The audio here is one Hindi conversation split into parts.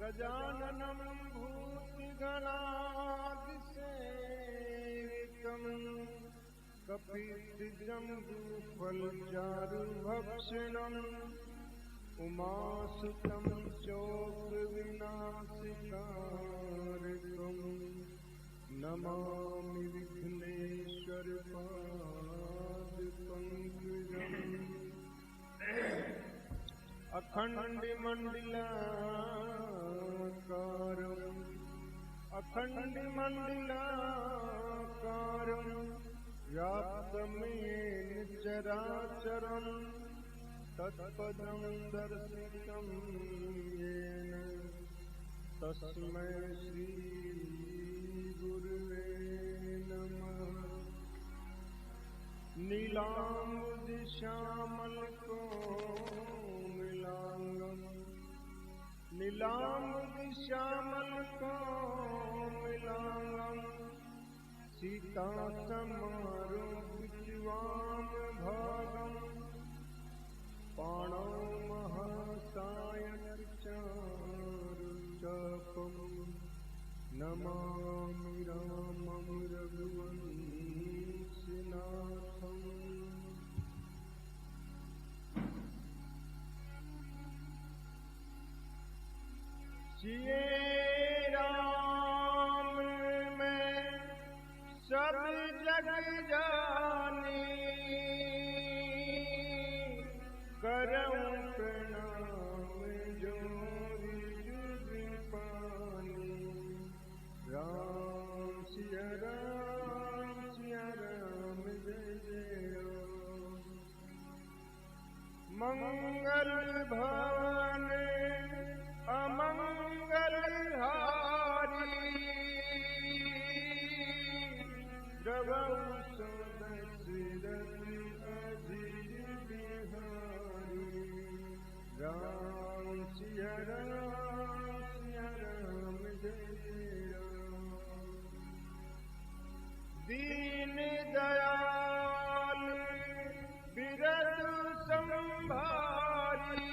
गजाननं भूतगणादिसेवितं कपितजम्बूफलचारुभक्षणम् उमासुतं शोकविनाशकारकम् नमामि विघ्नेश्वरपादपङ्कजम् अखण्डमण्डलाकारं व्याप्तमेन चराचरं तत्पदं दर्शितं येन तस्मै श्री गुरुवे नमः। नीलाम्बुदिश्यामलकोमलाङ्गं सीतासमारोपितवामभागं पाणौ महासायकचारुचापं नमामि रामं रघुवंशनाथम्। जिए राम में सब जग जानी, करऊं प्रणाम जोरी जुग पानी। राम सिया राम जय जय राम। मंगल भवन अमंगलहारी, प्रभु दशरथ अजीर बिहारी। राम सिया राम जय जय राम। दीन दयाल बिरजु संभारी,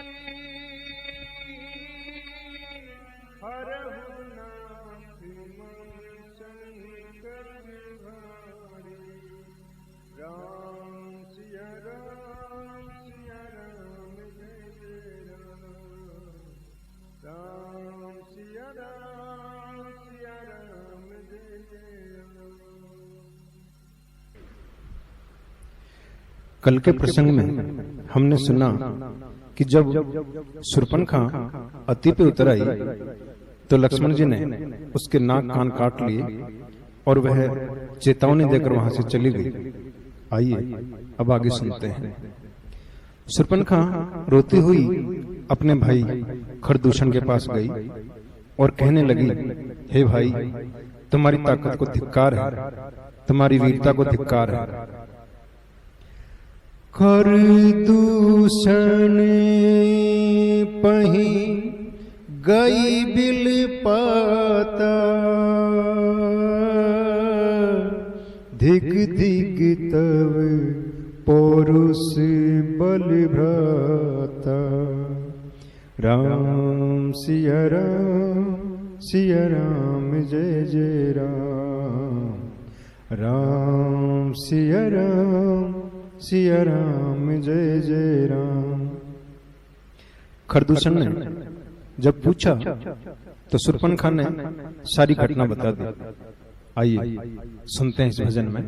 हरहु नाथ मम संकट भारी। राम सिया राम जय जय राम। राम सिया राम जय जय राम। कल के प्रसंग में हमने सुना कि जब शूर्पणखा अति पे उतर आई तो लक्ष्मण जी ने उसके नाक कान काट लिए और वह चेतावनी देकर वहां से चली गई। आइए अब आगे सुनते हैं। शूर्पणखा रोती हुई अपने भाई खरदूषण के पास गई और कहने लगी, हे भाई, तुम्हारी ताकत को धिक्कार है, तुम्हारी वीरता को धिक्कार है। खरदूषण पही गई बिल पाता, धिक धिक तव पौरुष बल भ्राता। राम सिया राम जय जय राम। राम सिया राम जय जय राम। खरदूषण ने जब पूछा तो शूर्पणखा ने सारी घटना बता दी। आइए सुनते हैं इस भजन में।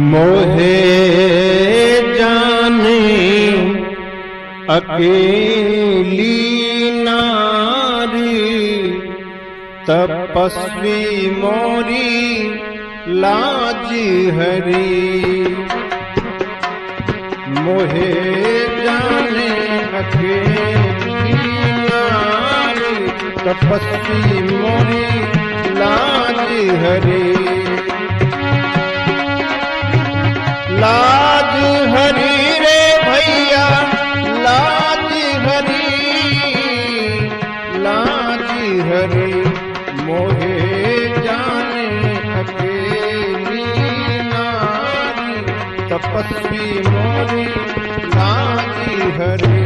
मोहे जाने अकेली नारी, तपस्वी मोरी लाज हरी। मोहे जाने अकेली नारी, तपस्वी मोरी लाज हरी। लाज हरी रे भैया लाज हरी, लाज हरी। मोहे जाने अकेली नारी, तपस्वी मोरी लाज हरि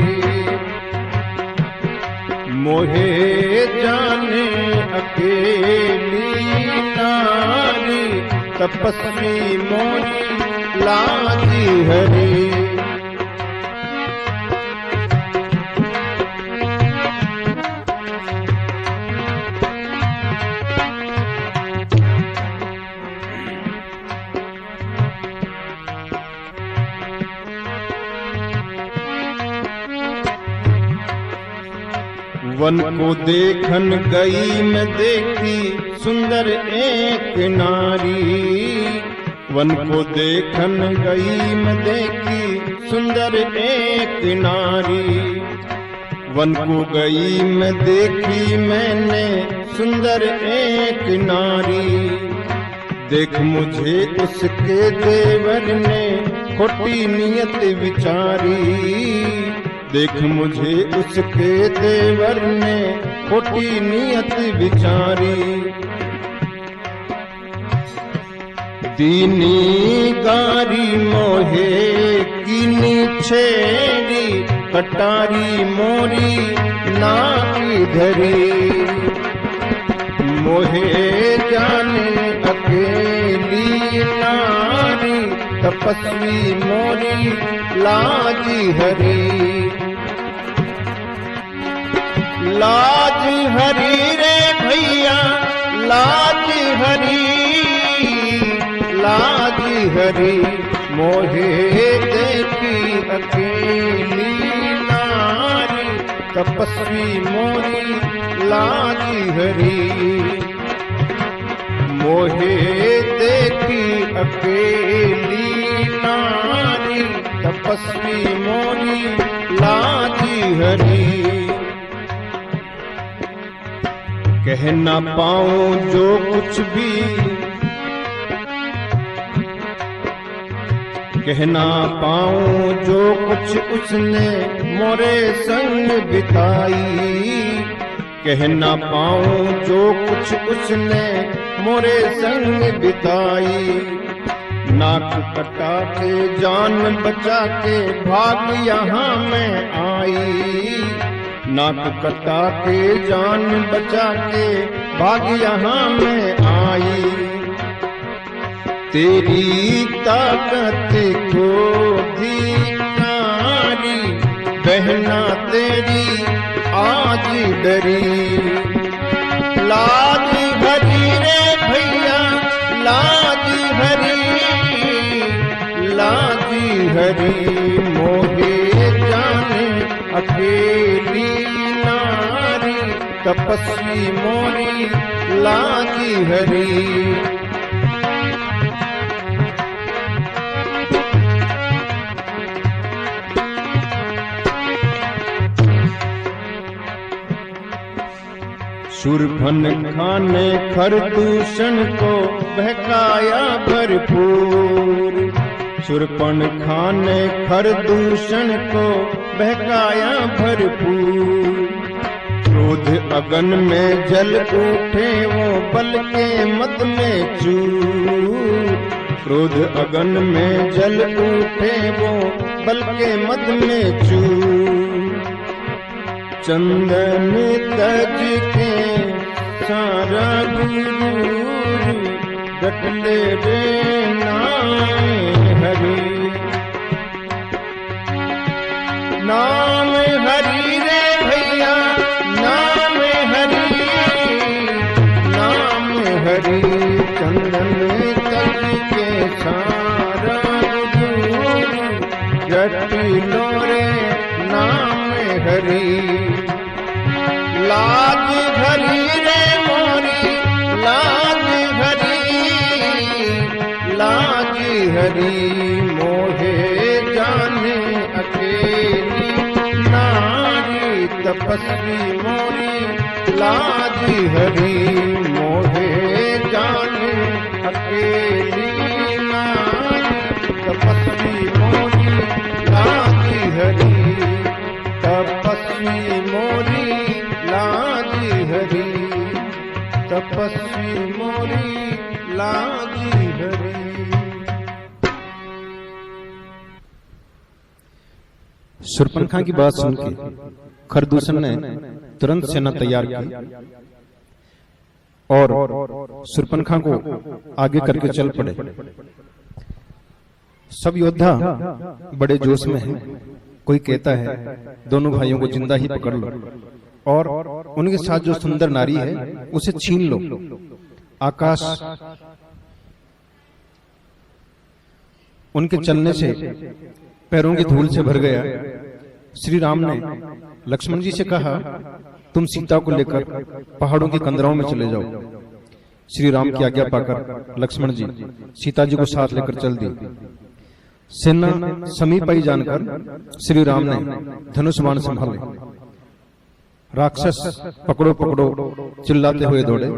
मोहे जाने अकेली नारी तपस्वी मोरी लाजी हरि वन को देखन गई मैं देखी सुंदर एक नारी वन को देखन गई मैं देखी सुंदर एक नारी वन को गई मैं देखी मैंने सुंदर एक नारी देख मुझे उसके देवर ने खोटी नियत विचारी देख मुझे उसके देवर ने खोटी नियत विचारी दीनी गारी मोहे कीनी छेड़ी कटारी मोरी नाकी धरी मोहे जाने अकेली नारी तपस्वी मोरी लाजी हरी लाज हरी रे भैया लाज हरी लाज हरी मोहे देखी अकेली नारी तपस्वी मोरी लाज हरी मोहे देखी अकेली नारी तपस्वी मोरी लाज हरी कह ना पाऊं जो कुछ भी कह ना पाऊं जो कुछ उसने मोरे संग बिताई कह ना पाऊं जो कुछ उसने मोरे संग बिताई नाक कटा के जान बचा के भाग यहाँ मैं आई नाक कटा के जान बचा के भाग यहाँ मैं आई तेरी ताकत को धिकारी बहना तेरी आज डरी लाज हरी रे भैया लाज हरी लाज हरी मोहे जाने अकेली नारी तपस्वी मोरी लाजी हरी शूरपणखा ने खरदूषण को बहकाया भरपूर शूरपणखा ने खरदूषण को बहकाया भरपूर क्रोध अगन में जल उठे वो बल के मद में चूर क्रोध अगन में जल उठे वो बल के मद में चूर चंदन तज के सारा गुरूर डटले रे नाम हरि नाम हरि रे भैया नाम हरि नाम हरि चंदन तज के सारा गुरूर डटलो रे नाम हरि लाज हरी रे मोरी लाज हरी लाज हरी मोहे जाने अकेली नारी तपस्वी मोरी लाज हरी मोहे जाने अकेली नारी तपस्वी मोरी लाज हरी तपस्वी मोरी लाजी हरी तपस्वी मोरी लाजी हरी। शूर्पणखा की बात सुन के खरदूषण ने तुरंत सेना तैयार की और शूर्पणखा को आगे करके चल पड़े। सब योद्धा बड़े जोश में हैं। कोई कहता है दोनों भाइयों को जिंदा ही पकड़ लो और उनके साथ जो सुंदर नारी है उसे छीन लो। आकाश उनके चलने से पैरों की धूल से भर गया। श्री राम ने लक्ष्मण जी से कहा, तुम सीता को लेकर पहाड़ों की कंदराओं में चले जाओ। श्री राम की आज्ञा पाकर लक्ष्मण जी सीता जी को साथ लेकर चल दी। सेना समीप आई जानकर श्री राम ने धनुष बाण संभाले। राक्षस पकड़ो पकड़ो चिल्लाते हुए दौड़े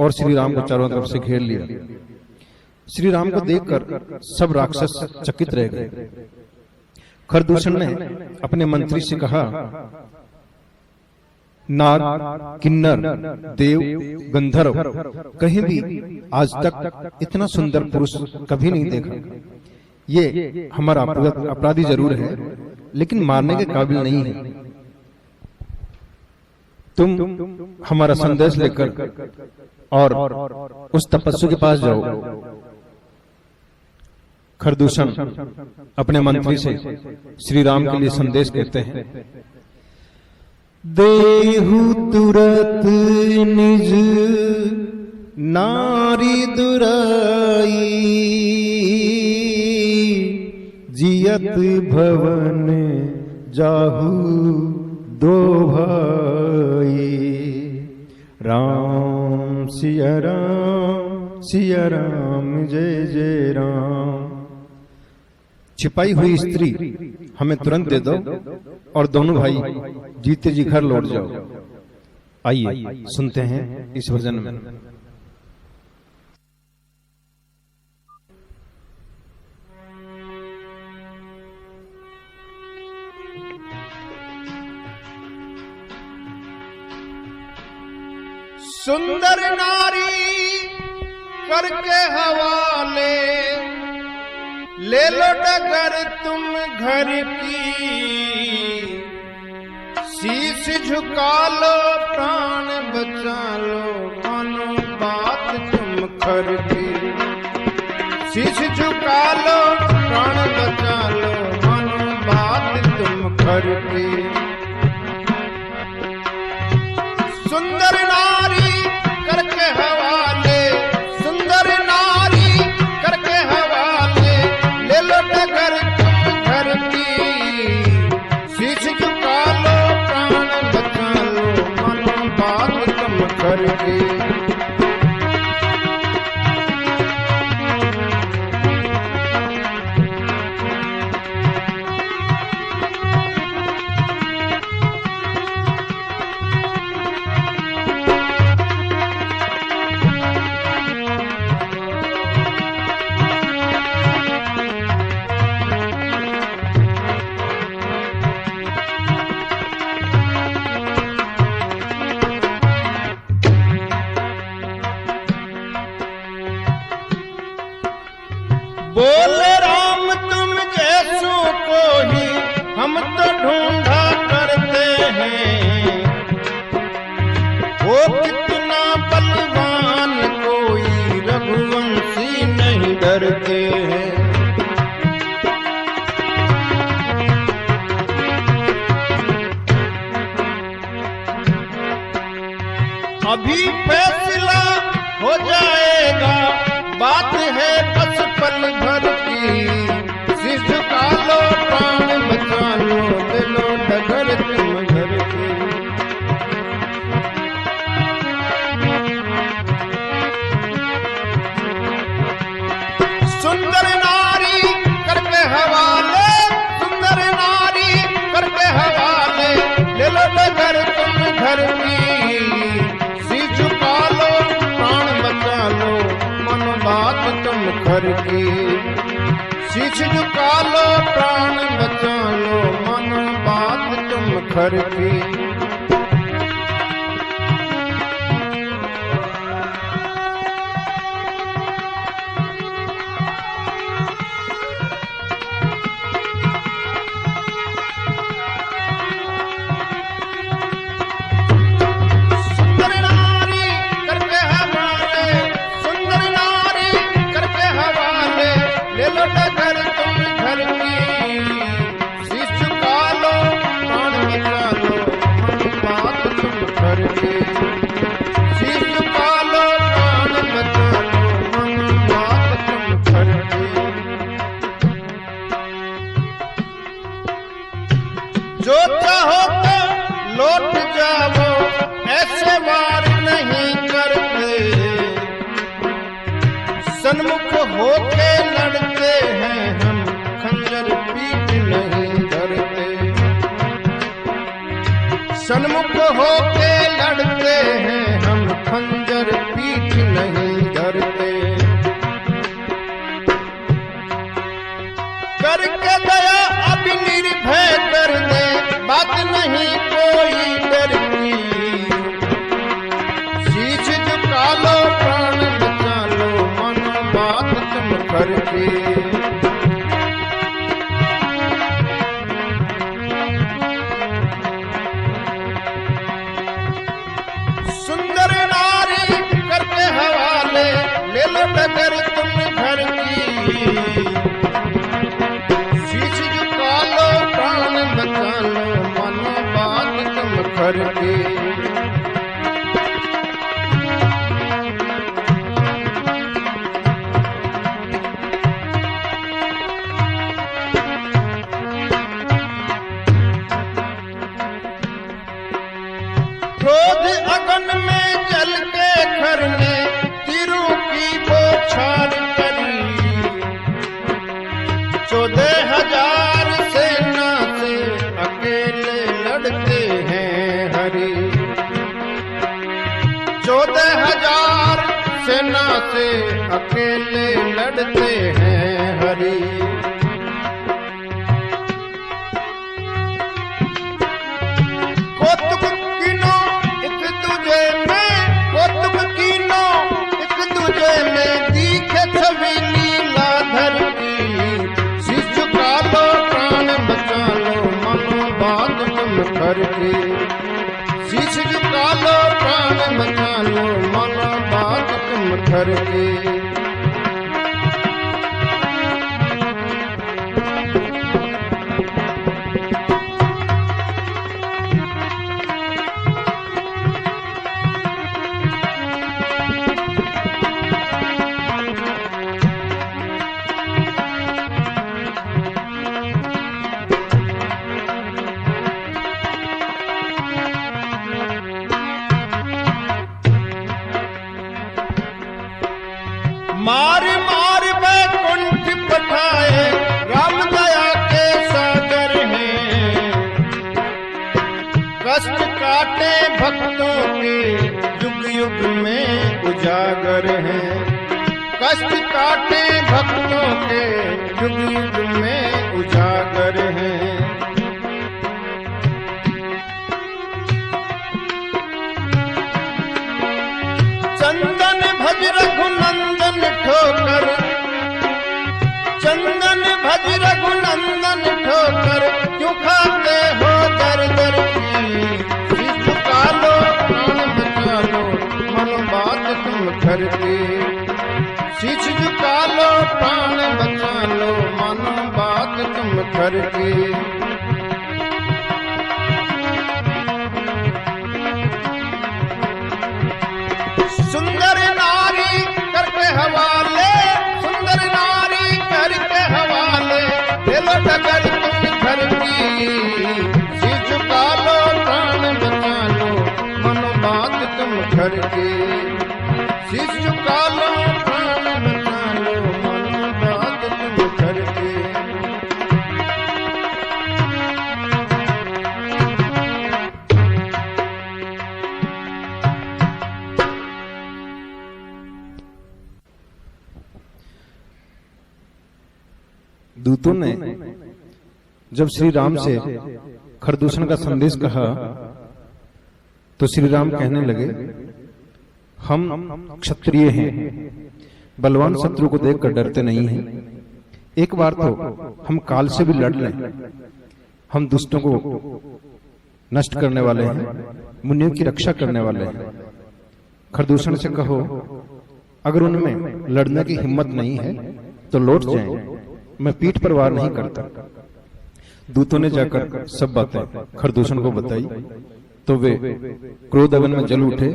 और श्री राम को चारों तरफ से घेर लिया। श्री राम को देखकर सब राक्षस चकित रह गए। खरदूषण ने अपने मंत्री से कहा, नाग, किन्नर, देव, गंधर्व कहीं भी आज तक इतना सुंदर पुरुष कभी नहीं देखा। ये हमारा अपराधी जरूर है लेकिन मारने के काबिल नहीं है। तुम हमारा संदेश लेकर और उस तपस्वी के पास जाओ। खरदूषण अपने मंत्री से श्री राम के लिए संदेश कहते हैं, देहु तुरत निज नारी दुराई, जियत भवन जाहु दो भाई। राम सिया राम जय जय राम। छिपाई हुई स्त्री हमें तुरंत दे दो और दोनों भाई जीते जी घर लौट जाओ। आइए सुनते हैं इस भजन में। सुंदर नारी करके हवाले, ले लो डगर तुम घर की। शीश झुका लो प्राण बचा लो, मानो बात तुम खर की। शीश झुका लो प्राण बचा लो, मानो बात तुम खर की। सुंदर नारी करके हवाले, सुंदर नारी करके हवाले, ले लो डगर तुम घर की। शीश झुका लो प्राण बचा लो, मानो बात तुम घर की। बोले राम तुम जैसों को ही हम तो ढूंढा करते हैं। वो कितना बलवान कोई रघुवंशी नहीं डरते हैं। अभी फैसला हो जाएगा, बात है बस पल भर की। शीश झुका लो प्राण बचा लो, ले लो डगर तुम घर की। सुंदर नारी करके हवाले, सुंदर नारी करके हवाले, ले लो डगर तुम घर की। शीश झुका लो प्राण बचा लो, मन बात तुम घर की। शीश झुका लो प्राण बचा लो, मन बात तुम घर की। सन्मुख होके लड़ते हैं हम, खंजर पीठ नहीं धरते। सन्मुख होके लड़ते हैं हम, खंजर पीठ नहीं धरते। करके दया अब निर्भय कर दे, बात नहीं कोई डर की। शीश झुका लो, प्राण बचा लो, मनो बात तुम करके। सुंदर नारी करके हवाले, ले लो डगर तुम घर की। शीश झुका लो, प्राण बचा लो, मनो बात तुम करके। क्रोध अगन में जल के घर ने, तीरों की बौछार करी। 14,000 सेना से अकेले लड़ते हैं हरि। 14,000 सेना से अकेले लड़ते हैं हरि। कोतुक कीनो एक दूजे में, कोतुक कीनो एक दूजे में, दिखे छवि लीलाधर की। शीश झुका लो, प्राण बचा लो, मनो बात तुम करके। शीश झुका लो, प्राण बचा लो, मनो बात तुम करके। मार मार बैकुंठ पठाए, राम दया के सागर हैं। कष्ट काटे भक्तों के, युग युग में उजागर हैं। कष्ट काटे भक्तों के, युग युग में उजागर हैं। चंदन भज रघुनंदन ठोकर, चंदन भज रघुनंदन ठोकर, क्यों खाते हो दर दर की। शीश झुका लो, प्राण बचा लो, मनो बात तुम करके। शीश झुका लो, प्राण बचा लो, मनो बात तुम करके। सुंदर नारी करके हवाले, सुंदर नारी करके हवाले, ले लो डगर तुम घर की। शीश झुका लो, प्राण बचा लो, मनो बात तुम करके। शीश झुका लो, प्राण बचा लो, मनो बात तुम करके। दूतों ने जब श्री राम से खरदूषण का संदेश कहा, तो श्री राम कहने लगे, हम क्षत्रिय हैं, बलवान शत्रु को देखकर डरते नहीं हैं। एक बार तो हम काल से भी लड़ लें, हम दुष्टों को नष्ट करने वाले हैं, मुनियों की रक्षा करने वाले हैं। खरदूषण से कहो, अगर उनमें लड़ने की हिम्मत नहीं है तो लौट जाएं, मैं पीठ पर वार नहीं करता। दूतों ने जाकर सब बातें खरदूषण को बताई, तो वे क्रोध अग्नि में जल उठे।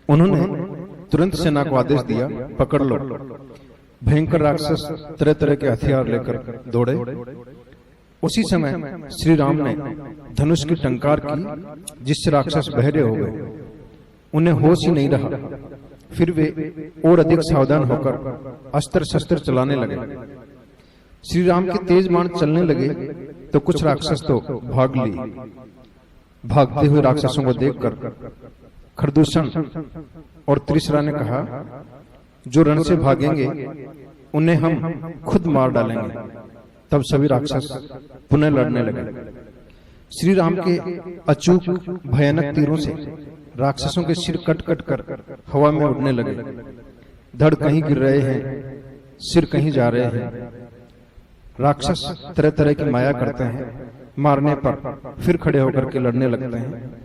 उन्होंने तुरंत सेना को आदेश दिया, पकड़ लो। भयंकर राक्षस तरह तरह के हथियार लेकर दौड़े। उसी समय श्री राम ने धनुष की टंकार की, जिससे राक्षस बहरे हो गए, उन्हें होश ही नहीं रहा। फिर वे और अधिक सावधान होकर अस्त्र शस्त्र चलाने लगे। श्री राम के तेज बाण चलने लगे तो कुछ राक्षस तो भाग लिए। भागते हुए राक्षसों को देखकर खरदूषण और त्रिशरा ने कहा, जो रण से भागेंगे उन्हें हम खुद मार डालेंगे। तब सभी राक्षस पुनः लड़ने लगे। श्री राम के अचूक भयानक तीरों से राक्षसों के सिर कट कट कर हवा में उड़ने लगे। धड़ कहीं गिर रहे हैं, सिर कहीं जा रहे हैं। राक्षस तरह तरह की माया करते हैं, मारने पर फिर खड़े होकर के लड़ने लगते हैं।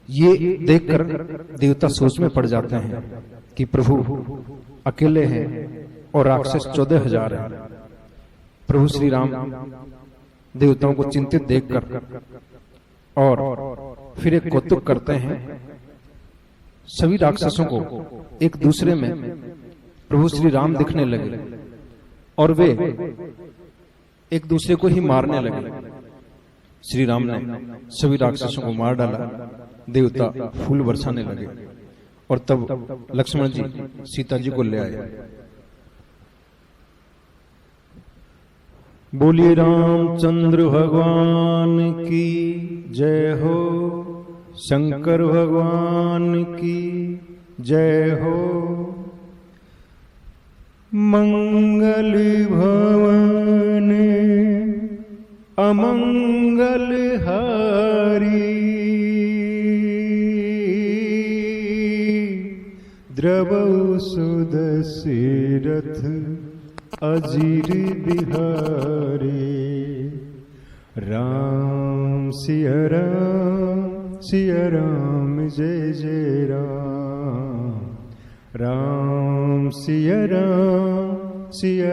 ये देखकर देवता सोच में पड़ जाते हैं कि प्रभु अकेले हैं और राक्षस 14,000 हैं। प्रभु श्री राम देवताओं को चिंतित देखकर और फिर एक कौतुक करते हैं। सभी राक्षसों को एक दूसरे में प्रभु श्री राम दिखने लगे और वे एक दूसरे को ही मारने लगे। श्री राम ने सभी राक्षसों को मार डाला। देवता फूल बरसाने लगे और तब लक्ष्मण जी सीता जी को ले आए। बोलिए रामचंद्र भगवान की जय हो, शंकर भगवान की जय हो। मंगल भवन अमंगल हारी, द्रवौ सुदशरथ अजीर बिहारी। राम सिया राम जय जय राम। राम सिया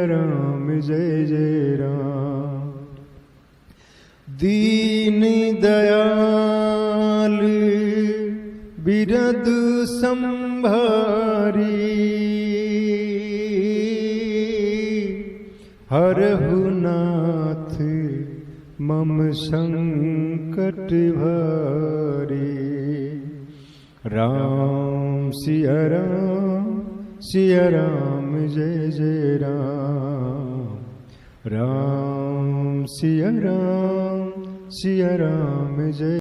राम जय जय राम। दीन दयाल बिरद संभारी, हरहु नाथ मम संकट भारी। राम सिया राम जय जय राम। राम सिया राम जय